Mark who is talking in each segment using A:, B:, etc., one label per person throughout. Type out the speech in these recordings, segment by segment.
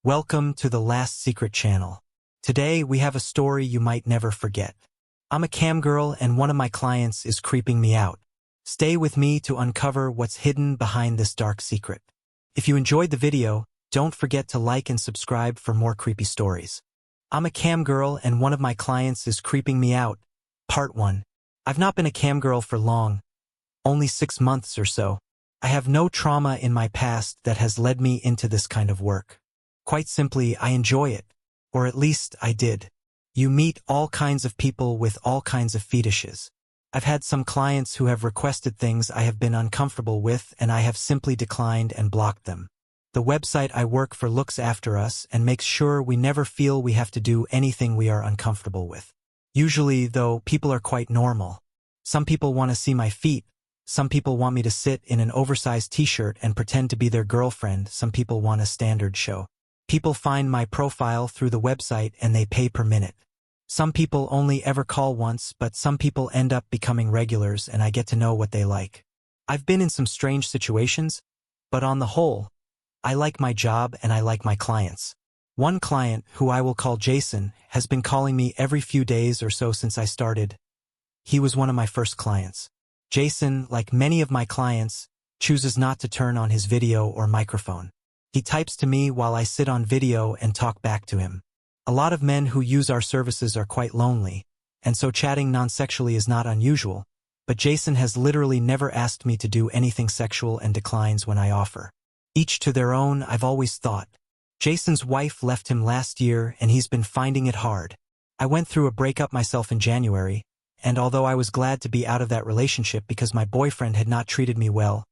A: Welcome to the Last Secret channel. Today we have a story you might never forget. I'm a camgirl and one of my clients is creeping me out. Stay with me to uncover what's hidden behind this dark secret. If you enjoyed the video, don't forget to like and subscribe for more creepy stories. I'm a camgirl and one of my clients is creeping me out. Part 1. I've not been a camgirl for long, only 6 months or so. I have no trauma in my past that has led me into this kind of work. Quite simply, I enjoy it. Or at least I did. You meet all kinds of people with all kinds of fetishes. I've had some clients who have requested things I have been uncomfortable with and I have simply declined and blocked them. The website I work for looks after us and makes sure we never feel we have to do anything we are uncomfortable with. Usually, though, people are quite normal. Some people want to see my feet. Some people want me to sit in an oversized t-shirt and pretend to be their girlfriend. Some people want a standard show. People find my profile through the website and they pay per minute. Some people only ever call once, but some people end up becoming regulars and I get to know what they like. I've been in some strange situations, but on the whole, I like my job and I like my clients. One client, who I will call Jason, has been calling me every few days or so since I started. He was one of my first clients. Jason, like many of my clients, chooses not to turn on his video or microphone. He types to me while I sit on video and talk back to him. A lot of men who use our services are quite lonely, and so chatting non-sexually is not unusual, but Jason has literally never asked me to do anything sexual and declines when I offer. Each to their own, I've always thought. Jason's wife left him last year and he's been finding it hard. I went through a breakup myself in January, and although I was glad to be out of that relationship because my boyfriend had not treated me well,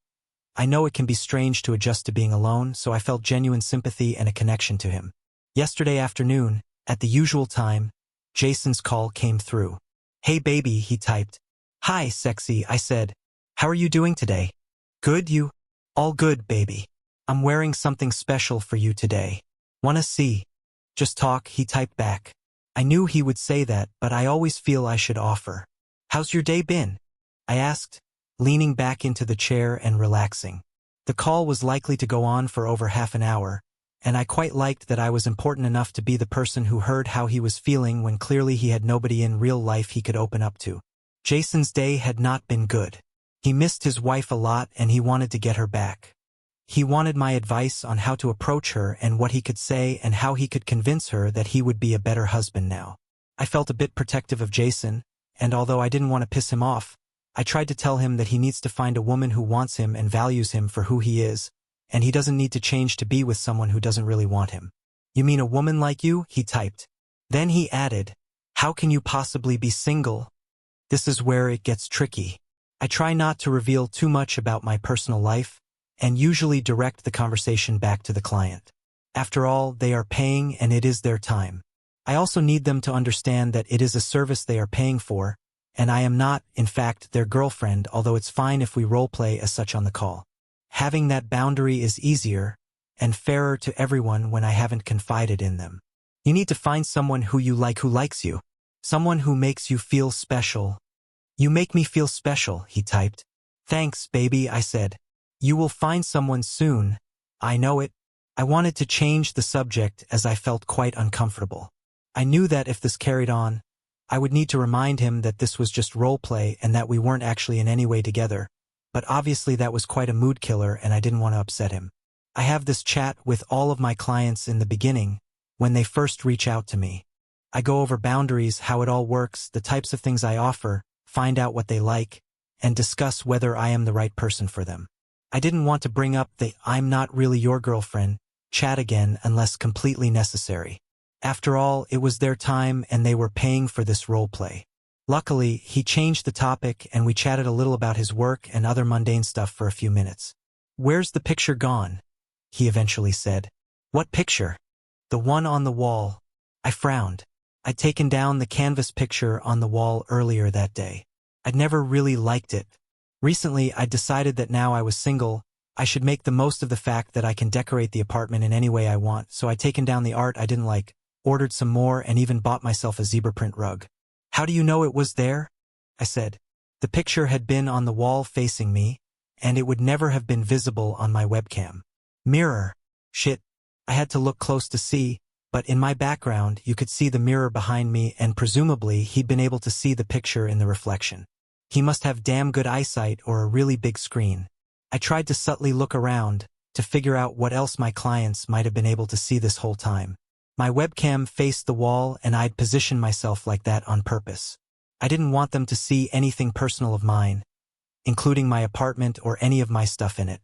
A: I know it can be strange to adjust to being alone, so I felt genuine sympathy and a connection to him. Yesterday afternoon, at the usual time, Jason's call came through. "Hey baby," he typed. "Hi, sexy," I said. "How are you doing today?" "Good, you?" "All good, baby. I'm wearing something special for you today. Wanna see?" "Just talk," he typed back. I knew he would say that, but I always feel I should offer. "How's your day been?" I asked, leaning back into the chair and relaxing. The call was likely to go on for over half an hour, and I quite liked that I was important enough to be the person who heard how he was feeling when clearly he had nobody in real life he could open up to. Jason's day had not been good. He missed his wife a lot and he wanted to get her back. He wanted my advice on how to approach her and what he could say and how he could convince her that he would be a better husband now. I felt a bit protective of Jason, and although I didn't want to piss him off, I tried to tell him that he needs to find a woman who wants him and values him for who he is, and he doesn't need to change to be with someone who doesn't really want him. "You mean a woman like you?" he typed. Then he added, "How can you possibly be single?" This is where it gets tricky. I try not to reveal too much about my personal life, and usually direct the conversation back to the client. After all, they are paying and it is their time. I also need them to understand that it is a service they are paying for, and I am not, in fact, their girlfriend, although it's fine if we roleplay as such on the call. Having that boundary is easier and fairer to everyone when I haven't confided in them. You need to find someone who you like who likes you. Someone who makes you feel special. "You make me feel special," he typed. "Thanks, baby," I said. "You will find someone soon. I know it." I wanted to change the subject as I felt quite uncomfortable. I knew that if this carried on, I would need to remind him that this was just roleplay and that we weren't actually in any way together, but obviously that was quite a mood killer and I didn't want to upset him. I have this chat with all of my clients in the beginning, when they first reach out to me. I go over boundaries, how it all works, the types of things I offer, find out what they like, and discuss whether I am the right person for them. I didn't want to bring up the "I'm not really your girlfriend" chat again unless completely necessary. After all, it was their time and they were paying for this role play. Luckily, he changed the topic and we chatted a little about his work and other mundane stuff for a few minutes. "Where's the picture gone?" he eventually said. "What picture?" "The one on the wall." I frowned. I'd taken down the canvas picture on the wall earlier that day. I'd never really liked it. Recently, I'd decided that now I was single, I should make the most of the fact that I can decorate the apartment in any way I want, so I'd taken down the art I didn't like, ordered some more, and even bought myself a zebra print rug. "How do you know it was there?" I said. The picture had been on the wall facing me, and it would never have been visible on my webcam. "Mirror. Shit. I had to look close to see, but in my background you could see the mirror behind me and presumably he'd been able to see the picture in the reflection. He must have damn good eyesight or a really big screen. I tried to subtly look around, to figure out what else my clients might have been able to see this whole time. My webcam faced the wall and I'd positioned myself like that on purpose. I didn't want them to see anything personal of mine, including my apartment or any of my stuff in it.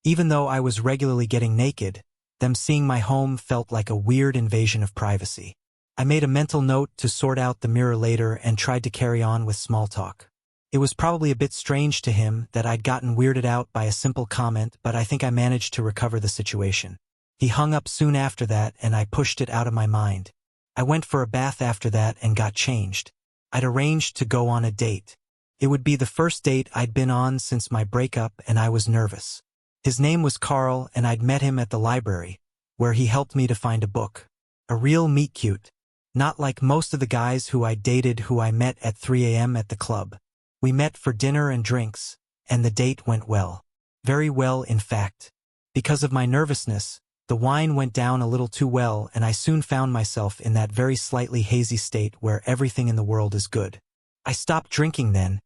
A: Even though I was regularly getting naked, them seeing my home felt like a weird invasion of privacy. I made a mental note to sort out the mirror later and tried to carry on with small talk. It was probably a bit strange to him that I'd gotten weirded out by a simple comment, but I think I managed to recover the situation. He hung up soon after that and I pushed it out of my mind. I went for a bath after that and got changed. I'd arranged to go on a date. It would be the first date I'd been on since my breakup and I was nervous. His name was Carl and I'd met him at the library, where he helped me to find a book. A real meet-cute. Not like most of the guys who I dated who I met at 3 a.m. at the club. We met for dinner and drinks, and the date went well. Very well, in fact. Because of my nervousness, the wine went down a little too well and I soon found myself in that very slightly hazy state where everything in the world is good. I stopped drinking then,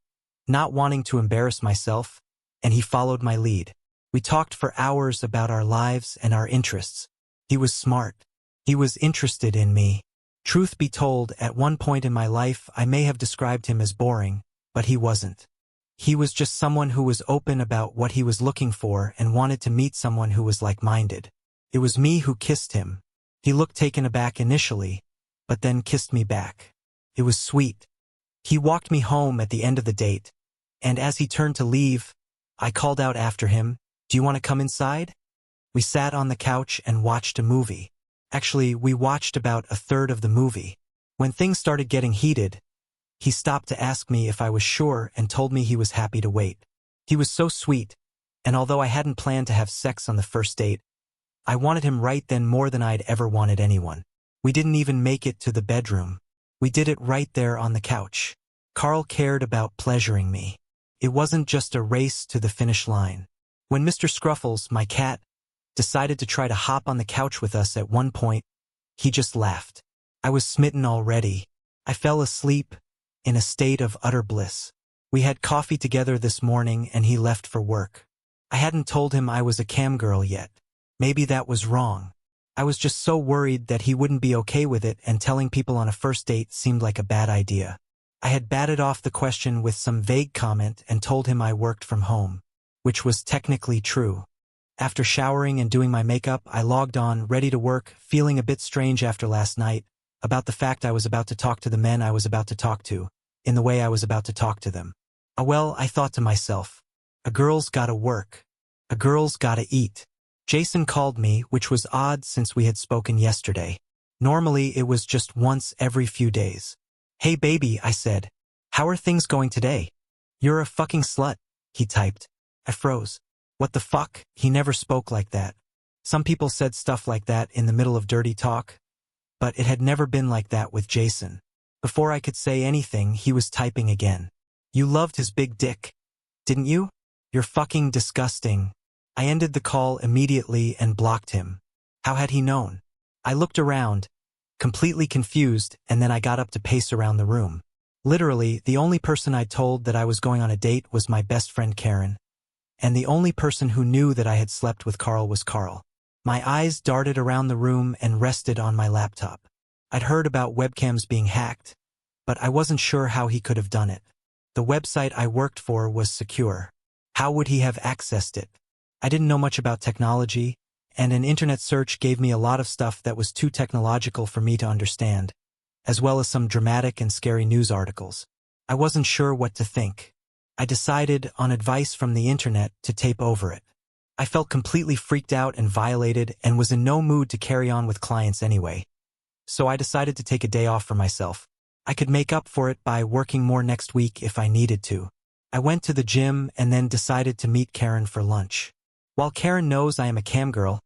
A: not wanting to embarrass myself, and he followed my lead. We talked for hours about our lives and our interests. He was smart. He was interested in me. Truth be told, at one point in my life I may have described him as boring, but he wasn't. He was just someone who was open about what he was looking for and wanted to meet someone who was like-minded. It was me who kissed him. He looked taken aback initially, but then kissed me back. It was sweet. He walked me home at the end of the date, and as he turned to leave, I called out after him, "Do you want to come inside?" We sat on the couch and watched a movie. Actually, we watched about a third of the movie. When things started getting heated, he stopped to ask me if I was sure and told me he was happy to wait. He was so sweet, and although I hadn't planned to have sex on the first date, I wanted him right then more than I'd ever wanted anyone. We didn't even make it to the bedroom. We did it right there on the couch. Carl cared about pleasuring me. It wasn't just a race to the finish line. When Mr. Scruffles, my cat, decided to try to hop on the couch with us at one point, he just laughed. I was smitten already. I fell asleep, in a state of utter bliss. We had coffee together this morning and he left for work. I hadn't told him I was a camgirl yet. Maybe that was wrong. I was just so worried that he wouldn't be okay with it, and telling people on a first date seemed like a bad idea. I had batted off the question with some vague comment and told him I worked from home, which was technically true. After showering and doing my makeup, I logged on, ready to work, feeling a bit strange after last night, about the fact I was about to talk to the men I was about to talk to, in the way I was about to talk to them. Well, I thought to myself, a girl's gotta work. A girl's gotta eat. Jason called me, which was odd since we had spoken yesterday. Normally it was just once every few days. "Hey baby," I said. "How are things going today?" "You're a fucking slut," he typed. I froze. What the fuck? He never spoke like that. Some people said stuff like that in the middle of dirty talk, but it had never been like that with Jason. Before I could say anything, he was typing again. "You loved his big dick, didn't you? You're fucking disgusting." I ended the call immediately and blocked him. How had he known? I looked around, completely confused, and then I got up to pace around the room. Literally, the only person I'd told that I was going on a date was my best friend Karen, and the only person who knew that I had slept with Carl was Carl. My eyes darted around the room and rested on my laptop. I'd heard about webcams being hacked, but I wasn't sure how he could have done it. The website I worked for was secure. How would he have accessed it? I didn't know much about technology, and an internet search gave me a lot of stuff that was too technological for me to understand, as well as some dramatic and scary news articles. I wasn't sure what to think. I decided, on advice from the internet, to tape over it. I felt completely freaked out and violated and was in no mood to carry on with clients anyway. So I decided to take a day off for myself. I could make up for it by working more next week if I needed to. I went to the gym and then decided to meet Karen for lunch. While Karen knows I am a camgirl,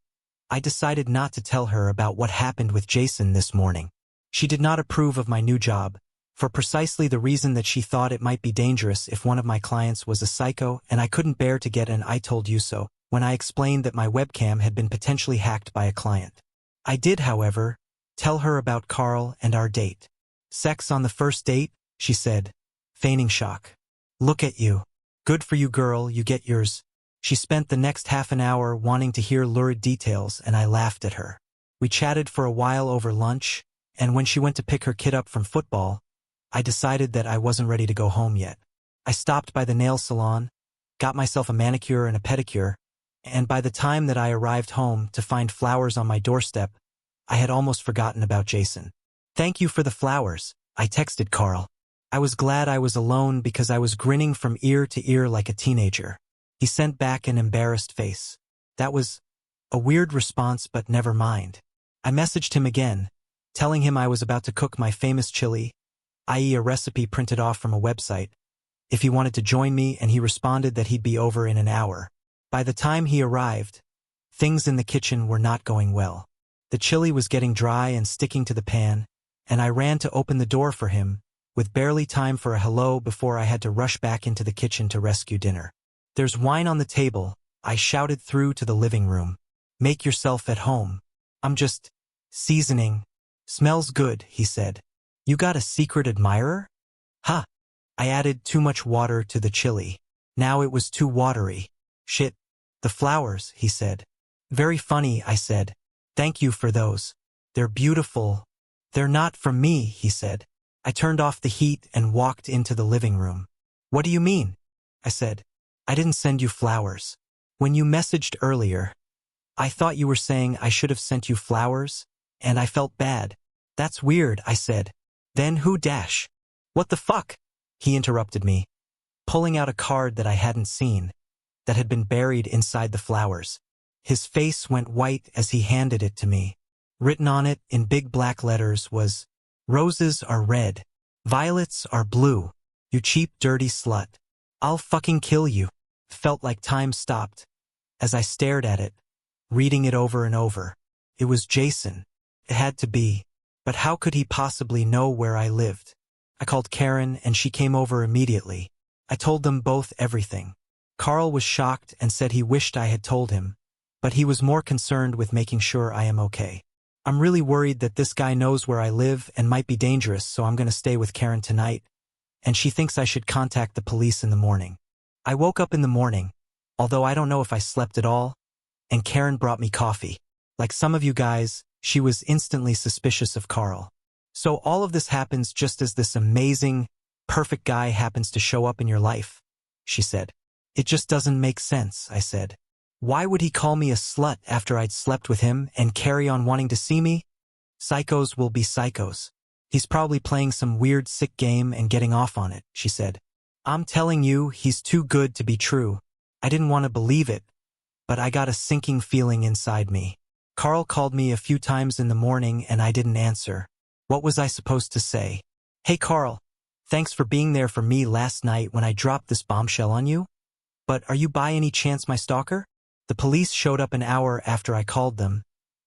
A: I decided not to tell her about what happened with Jason this morning. She did not approve of my new job, for precisely the reason that she thought it might be dangerous if one of my clients was a psycho, and I couldn't bear to get an "I told you so" when I explained that my webcam had been potentially hacked by a client. I did, however, tell her about Carl and our date. Sex on the first date, she said, feigning shock. Look at you. Good for you, girl, you get yours. She spent the next half an hour wanting to hear lurid details, and I laughed at her. We chatted for a while over lunch, and when she went to pick her kid up from football, I decided that I wasn't ready to go home yet. I stopped by the nail salon, got myself a manicure and a pedicure, and by the time that I arrived home to find flowers on my doorstep, I had almost forgotten about Jason. Thank you for the flowers, I texted Carl. I was glad I was alone because I was grinning from ear to ear like a teenager. He sent back an embarrassed face. That was a weird response, but never mind. I messaged him again, telling him I was about to cook my famous chili, i.e. a recipe printed off from a website, if he wanted to join me, and he responded that he'd be over in an hour. By the time he arrived, things in the kitchen were not going well. The chili was getting dry and sticking to the pan, and I ran to open the door for him, with barely time for a hello before I had to rush back into the kitchen to rescue dinner. There's wine on the table, I shouted through to the living room. Make yourself at home. I'm just seasoning. Smells good, he said. You got a secret admirer? Huh. I added too much water to the chili. Now it was too watery. Shit. The flowers, he said. Very funny, I said. Thank you for those. They're beautiful. They're not from me, he said. I turned off the heat and walked into the living room. What do you mean? I said. I didn't send you flowers. When you messaged earlier, I thought you were saying I should have sent you flowers, and I felt bad. That's weird, I said. Then who dash? What the fuck? He interrupted me, pulling out a card that I hadn't seen, that had been buried inside the flowers. His face went white as he handed it to me. Written on it in big black letters was, "Roses are red. Violets are blue. You cheap, dirty slut. I'll fucking kill you." Felt like time stopped as I stared at it, reading it over and over. It was Jason. It had to be. But how could he possibly know where I lived? I called Karen and she came over immediately. I told them both everything. Carl was shocked and said he wished I had told him, but he was more concerned with making sure I am okay. I'm really worried that this guy knows where I live and might be dangerous, so I'm going to stay with Karen tonight, and she thinks I should contact the police in the morning. I woke up in the morning, although I don't know if I slept at all, and Karen brought me coffee. Like some of you guys, she was instantly suspicious of Carl. So all of this happens just as this amazing, perfect guy happens to show up in your life, she said. It just doesn't make sense, I said. Why would he call me a slut after I'd slept with him and carry on wanting to see me? Psychos will be psychos. He's probably playing some weird sick game and getting off on it, she said. I'm telling you, he's too good to be true. I didn't want to believe it, but I got a sinking feeling inside me. Carl called me a few times in the morning and I didn't answer. What was I supposed to say? Hey Carl, thanks for being there for me last night when I dropped this bombshell on you. But are you by any chance my stalker? The police showed up an hour after I called them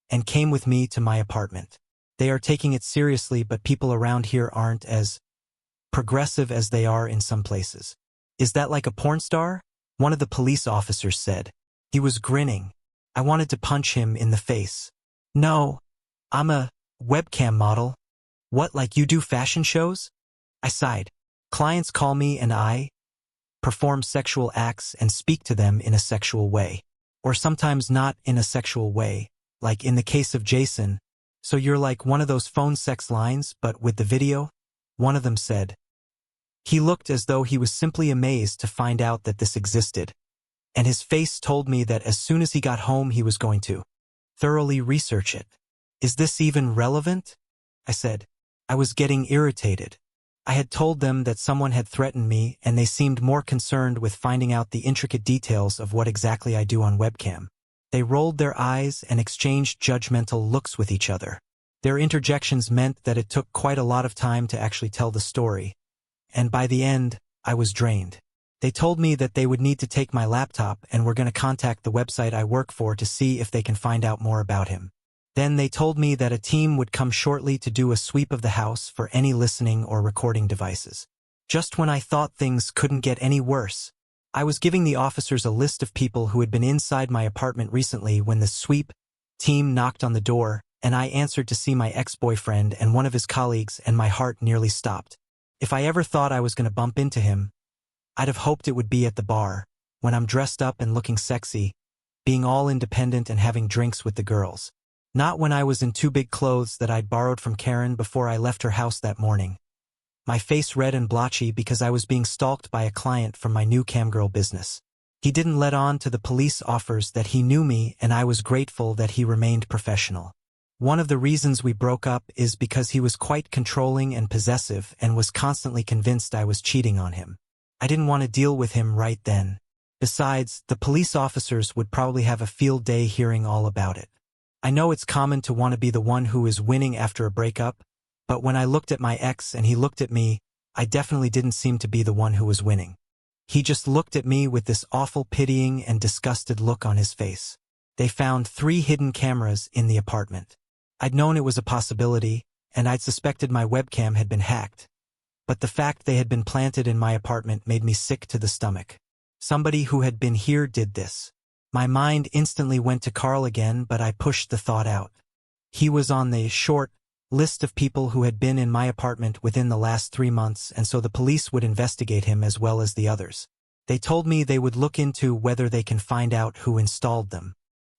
A: and came with me to my apartment. They are taking it seriously, but people around here aren't as progressive as they are in some places. Is that like a porn star? One of the police officers said. He was grinning. I wanted to punch him in the face. No, I'm a webcam model. What, like you do fashion shows? I sighed. Clients call me and I perform sexual acts and speak to them in a sexual way. Or sometimes not in a sexual way, like in the case of Jason. So you're like one of those phone sex lines, but with the video? One of them said. He looked as though he was simply amazed to find out that this existed. And his face told me that as soon as he got home he was going to thoroughly research it. Is this even relevant? I said. I was getting irritated. I had told them that someone had threatened me and they seemed more concerned with finding out the intricate details of what exactly I do on webcam. They rolled their eyes and exchanged judgmental looks with each other. Their interjections meant that it took quite a lot of time to actually tell the story. And by the end, I was drained. They told me that they would need to take my laptop and were going to contact the website I work for to see if they can find out more about him. Then they told me that a team would come shortly to do a sweep of the house for any listening or recording devices. Just when I thought things couldn't get any worse, I was giving the officers a list of people who had been inside my apartment recently when the sweep team knocked on the door and I answered to see my ex-boyfriend and one of his colleagues, and my heart nearly stopped. If I ever thought I was going to bump into him, I'd have hoped it would be at the bar, when I'm dressed up and looking sexy, being all independent and having drinks with the girls. Not when I was in two big clothes that I'd borrowed from Karen before I left her house that morning. My face red and blotchy because I was being stalked by a client from my new camgirl business. He didn't let on to the police offers that he knew me, and I was grateful that he remained professional. One of the reasons we broke up is because he was quite controlling and possessive and was constantly convinced I was cheating on him. I didn't want to deal with him right then. Besides, the police officers would probably have a field day hearing all about it. I know it's common to want to be the one who is winning after a breakup, but when I looked at my ex and he looked at me, I definitely didn't seem to be the one who was winning. He just looked at me with this awful pitying and disgusted look on his face. They found 3 hidden cameras in the apartment. I'd known it was a possibility, and I'd suspected my webcam had been hacked. But the fact they had been planted in my apartment made me sick to the stomach. Somebody who had been here did this. My mind instantly went to Carl again, but I pushed the thought out. He was on the short list of people who had been in my apartment within the last 3 months, and so the police would investigate him as well as the others. They told me they would look into whether they can find out who installed them.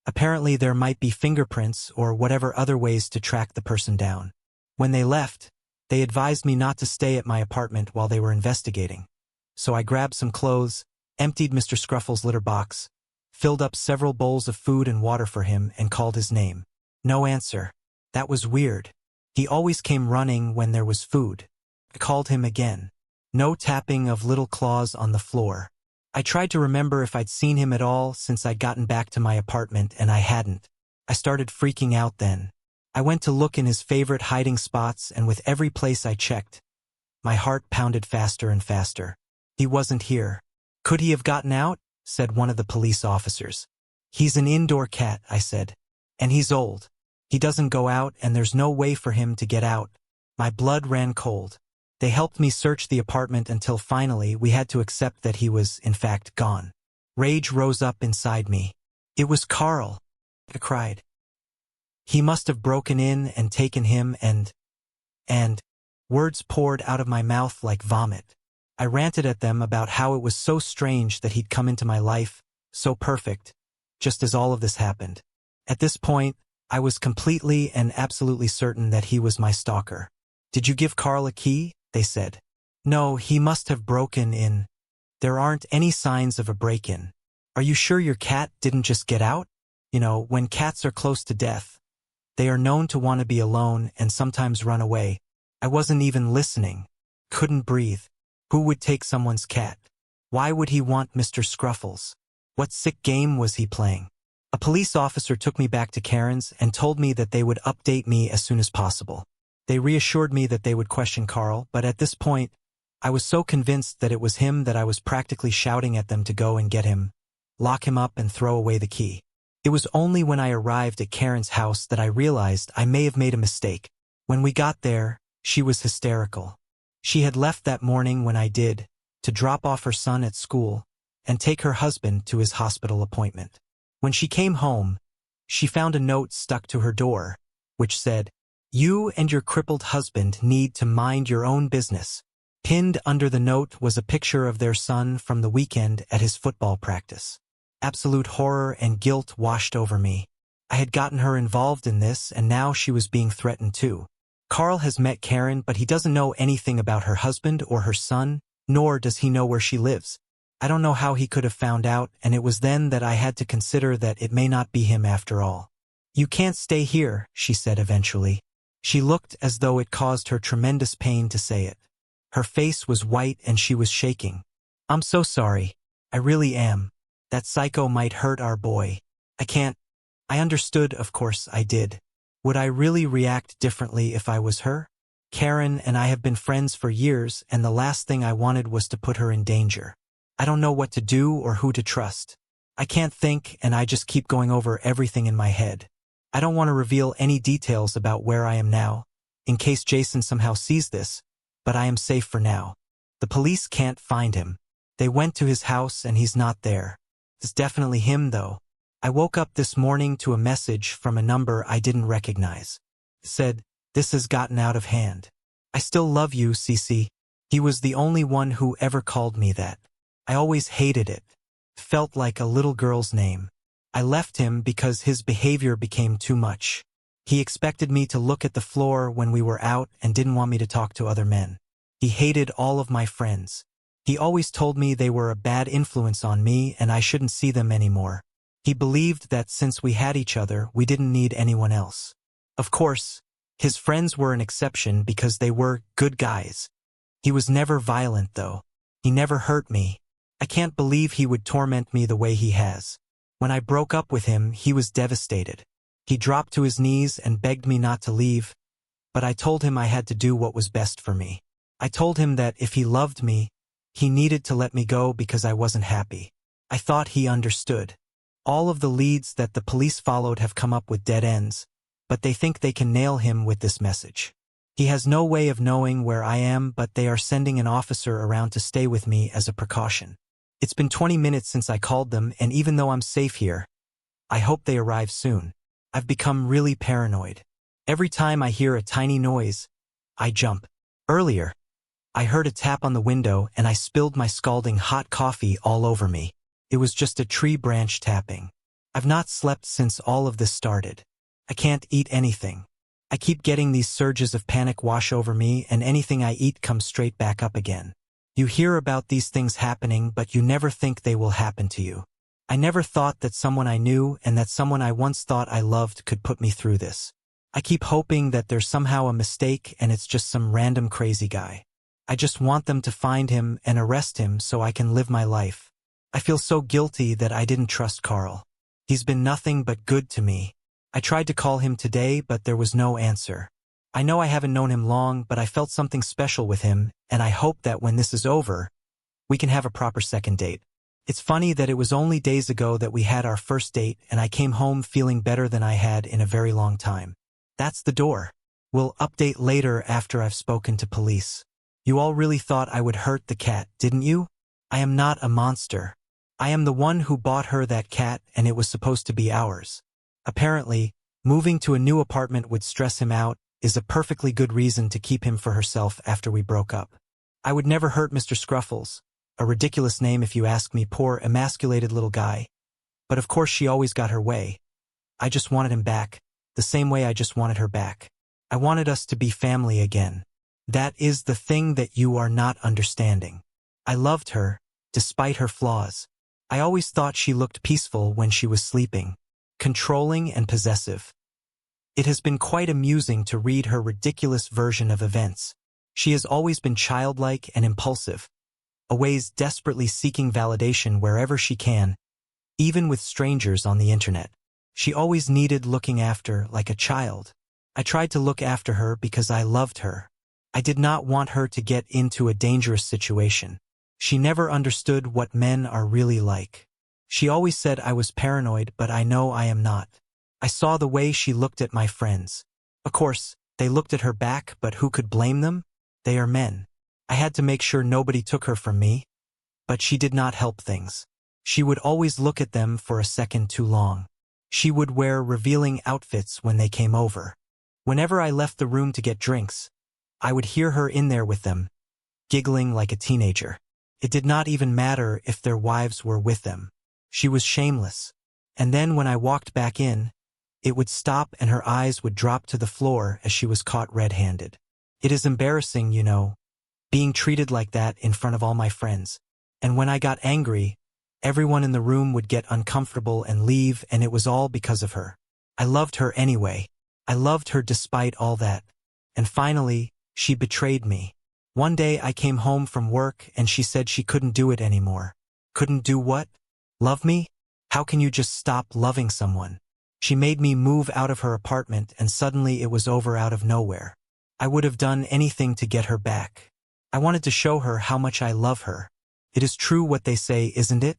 A: Apparently there might be fingerprints or whatever other ways to track the person down. When they left, they advised me not to stay at my apartment while they were investigating. So I grabbed some clothes, emptied Mr. Scruffle's litter box, filled up several bowls of food and water for him, and called his name. No answer. That was weird. He always came running when there was food. I called him again. No tapping of little claws on the floor. I tried to remember if I'd seen him at all since I'd gotten back to my apartment, and I hadn't. I started freaking out then. I went to look in his favorite hiding spots, and with every place I checked, my heart pounded faster and faster. He wasn't here. Could he have gotten out? Said one of the police officers. He's an indoor cat, I said. And he's old. He doesn't go out, and there's no way for him to get out. My blood ran cold. They helped me search the apartment until finally we had to accept that he was, in fact, gone. Rage rose up inside me. It was Carl, I cried. He must have broken in and taken him and words poured out of my mouth like vomit. I ranted at them about how it was so strange that he'd come into my life, so perfect, just as all of this happened. At this point, I was completely and absolutely certain that he was my stalker. Did you give Carl a key? They said. No, he must have broken in. There aren't any signs of a break-in. Are you sure your cat didn't just get out? You know, when cats are close to death, they are known to want to be alone and sometimes run away. I wasn't even listening. Couldn't breathe. Who would take someone's cat? Why would he want Mr. Scruffles? What sick game was he playing? A police officer took me back to Karen's and told me that they would update me as soon as possible. They reassured me that they would question Carl, but at this point, I was so convinced that it was him that I was practically shouting at them to go and get him, lock him up and throw away the key. It was only when I arrived at Karen's house that I realized I may have made a mistake. When we got there, she was hysterical. She had left that morning when I did, to drop off her son at school and take her husband to his hospital appointment. When she came home, she found a note stuck to her door, which said, "You and your crippled husband need to mind your own business." Pinned under the note was a picture of their son from the weekend at his football practice. Absolute horror and guilt washed over me. I had gotten her involved in this, and now she was being threatened too. Carl has met Karen, but he doesn't know anything about her husband or her son, nor does he know where she lives. I don't know how he could have found out, and it was then that I had to consider that it may not be him after all. "You can't stay here," she said eventually. She looked as though it caused her tremendous pain to say it. Her face was white and she was shaking. "I'm so sorry. I really am. That psycho might hurt our boy. I can't." I understood, of course I did. Would I really react differently if I was her? Karen and I have been friends for years, and the last thing I wanted was to put her in danger. I don't know what to do or who to trust. I can't think, and I just keep going over everything in my head. I don't want to reveal any details about where I am now, in case Jason somehow sees this, but I am safe for now. The police can't find him. They went to his house and he's not there. It's definitely him, though. I woke up this morning to a message from a number I didn't recognize. It said, "This has gotten out of hand. I still love you, Cece." He was the only one who ever called me that. I always hated it. Felt like a little girl's name. I left him because his behavior became too much. He expected me to look at the floor when we were out and didn't want me to talk to other men. He hated all of my friends. He always told me they were a bad influence on me and I shouldn't see them anymore. He believed that since we had each other, we didn't need anyone else. Of course, his friends were an exception because they were good guys. He was never violent, though. He never hurt me. I can't believe he would torment me the way he has. When I broke up with him, he was devastated. He dropped to his knees and begged me not to leave, but I told him I had to do what was best for me. I told him that if he loved me, he needed to let me go because I wasn't happy. I thought he understood. All of the leads that the police followed have come up with dead ends, but they think they can nail him with this message. He has no way of knowing where I am, but they are sending an officer around to stay with me as a precaution. It's been 20 minutes since I called them, and even though I'm safe here, I hope they arrive soon. I've become really paranoid. Every time I hear a tiny noise, I jump. Earlier, I heard a tap on the window and I spilled my scalding hot coffee all over me. It was just a tree branch tapping. I've not slept since all of this started. I can't eat anything. I keep getting these surges of panic wash over me, and anything I eat comes straight back up again. You hear about these things happening, but you never think they will happen to you. I never thought that someone I knew and that someone I once thought I loved could put me through this. I keep hoping that there's somehow a mistake and it's just some random crazy guy. I just want them to find him and arrest him so I can live my life. I feel so guilty that I didn't trust Carl. He's been nothing but good to me. I tried to call him today, but there was no answer. I know I haven't known him long, but I felt something special with him, and I hope that when this is over, we can have a proper second date. It's funny that it was only days ago that we had our first date, and I came home feeling better than I had in a very long time. That's the door. We'll update later after I've spoken to police. You all really thought I would hurt the cat, didn't you? I am not a monster. I am the one who bought her that cat, and it was supposed to be ours. Apparently, moving to a new apartment would stress him out is a perfectly good reason to keep him for herself after we broke up. I would never hurt Mr. Scruffles, a ridiculous name if you ask me, poor emasculated little guy. But of course she always got her way. I just wanted him back, the same way I just wanted her back. I wanted us to be family again. That is the thing that you are not understanding. I loved her, despite her flaws. I always thought she looked peaceful when she was sleeping, controlling and possessive. It has been quite amusing to read her ridiculous version of events. She has always been childlike and impulsive, always desperately seeking validation wherever she can, even with strangers on the internet. She always needed looking after like a child. I tried to look after her because I loved her. I did not want her to get into a dangerous situation. She never understood what men are really like. She always said I was paranoid, but I know I am not. I saw the way she looked at my friends. Of course, they looked at her back, but who could blame them? They are men. I had to make sure nobody took her from me, but she did not help things. She would always look at them for a second too long. She would wear revealing outfits when they came over. Whenever I left the room to get drinks, I would hear her in there with them, giggling like a teenager. It did not even matter if their wives were with them. She was shameless. And then when I walked back in, it would stop and her eyes would drop to the floor as she was caught red-handed. It is embarrassing, you know, being treated like that in front of all my friends. And when I got angry, everyone in the room would get uncomfortable and leave, and it was all because of her. I loved her anyway. I loved her despite all that. And finally, she betrayed me. One day I came home from work and she said she couldn't do it anymore. Couldn't do what? Love me? How can you just stop loving someone? She made me move out of her apartment and suddenly it was over out of nowhere. I would have done anything to get her back. I wanted to show her how much I love her. It is true what they say, isn't it?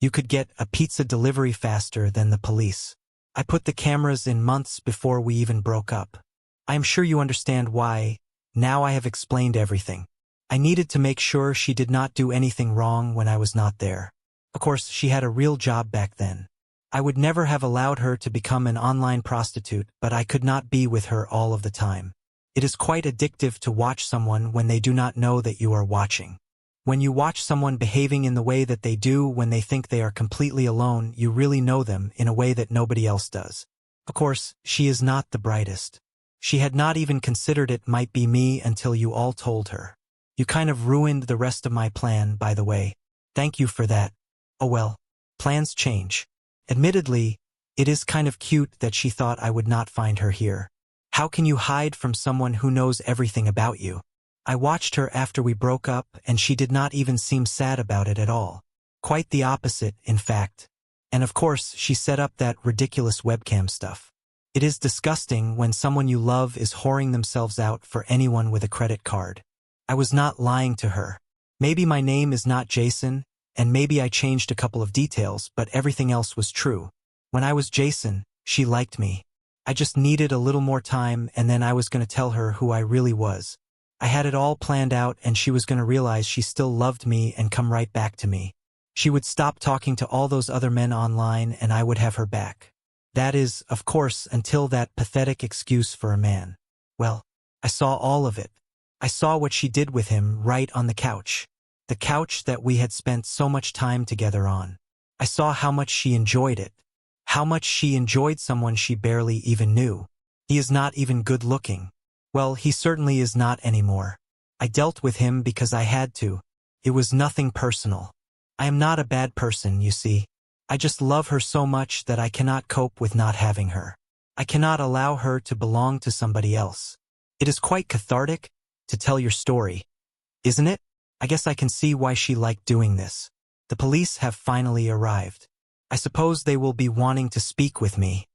A: You could get a pizza delivery faster than the police. I put the cameras in months before we even broke up. I am sure you understand why. Now I have explained everything. I needed to make sure she did not do anything wrong when I was not there. Of course, she had a real job back then. I would never have allowed her to become an online prostitute, but I could not be with her all of the time. It is quite addictive to watch someone when they do not know that you are watching. When you watch someone behaving in the way that they do when they think they are completely alone, you really know them in a way that nobody else does. Of course, she is not the brightest. She had not even considered it might be me until you all told her. You kind of ruined the rest of my plan, by the way. Thank you for that. Oh well, plans change. Admittedly, it is kind of cute that she thought I would not find her here. How can you hide from someone who knows everything about you? I watched her after we broke up, and she did not even seem sad about it at all. Quite the opposite, in fact. And of course, she set up that ridiculous webcam stuff. It is disgusting when someone you love is whoring themselves out for anyone with a credit card. I was not lying to her. Maybe my name is not Jason, and maybe I changed a couple of details, but everything else was true. When I was Jason, she liked me. I just needed a little more time, and then I was going to tell her who I really was. I had it all planned out, and she was going to realize she still loved me and come right back to me. She would stop talking to all those other men online, and I would have her back. That is, of course, until that pathetic excuse for a man. Well, I saw all of it. I saw what she did with him right on the couch. The couch that we had spent so much time together on. I saw how much she enjoyed it. How much she enjoyed someone she barely even knew. He is not even good looking. Well, he certainly is not anymore. I dealt with him because I had to. It was nothing personal. I am not a bad person, you see. I just love her so much that I cannot cope with not having her. I cannot allow her to belong to somebody else. It is quite cathartic to tell your story, isn't it? I guess I can see why she liked doing this. The police have finally arrived. I suppose they will be wanting to speak with me.